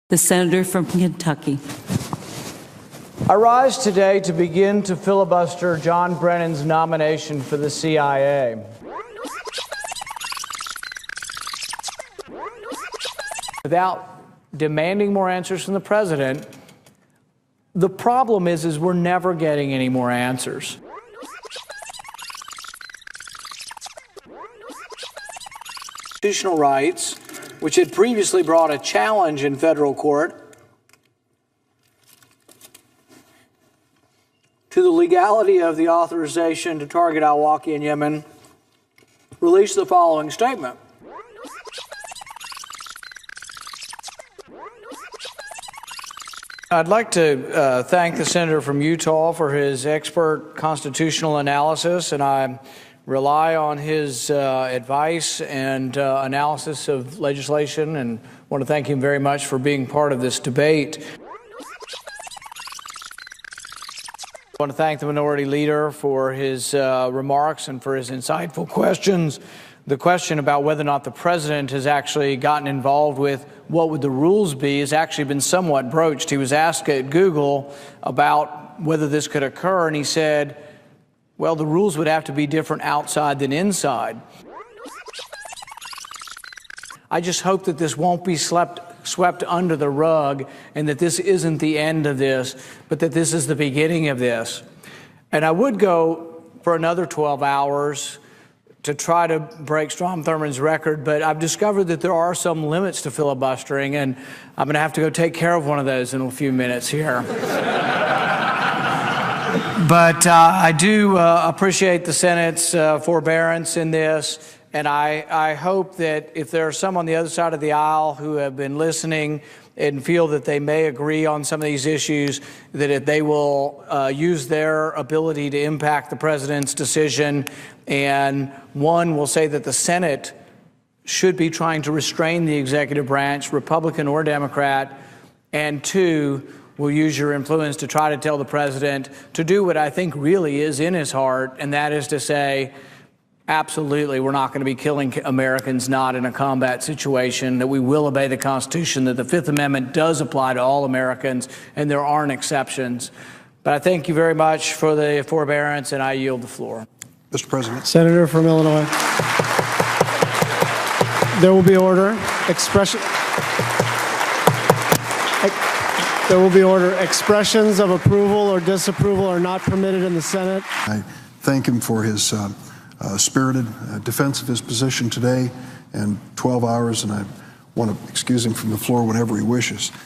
The senator from Kentucky. I rise today to begin to filibuster John Brennan's nomination for the CIA. Without demanding more answers from the president, the problem is we're never getting any more answers. Constitutional rights, which had previously brought a challenge in federal court to the legality of the authorization to target al-Awlaki in Yemen, released the following statement. I'd like to thank the senator from Utah for his expert constitutional analysis, and I rely on his advice and analysis of legislation, and want to thank him very much for being part of this debate. I want to thank the minority leader for his remarks and for his insightful questions. The question about whether or not the president has actually gotten involved with what would the rules be has actually been somewhat broached. He was asked at Google about whether this could occur, and he said, well, the rules would have to be different outside than inside. I just hope that this won't be swept under the rug, and that this isn't the end of this, but that this is the beginning of this. And I would go for another 12 hours to try to break Strom Thurmond's record, but I've discovered that there are some limits to filibustering, and I'm going to have to go take care of one of those in a few minutes here. But I do appreciate the Senate's forbearance in this, and I hope that if there are some on the other side of the aisle who have been listening and feel that they may agree on some of these issues, that if they will use their ability to impact the president's decision. And one will say that the Senate should be trying to restrain the executive branch, Republican or Democrat. And two, will use your influence to try to tell the president to do what I think really is in his heart, and that is to say, absolutely, we're not going to be killing Americans not in a combat situation, that we will obey the Constitution, that the Fifth Amendment does apply to all Americans, and there aren't exceptions. But I thank you very much for the forbearance, and I yield the floor. Mr. President. Senator from Illinois. There will be order. There will be order. Expressions of approval or disapproval are not permitted in the Senate. I thank him for his spirited defense of his position today and 12 hours, and I want to excuse him from the floor whenever he wishes.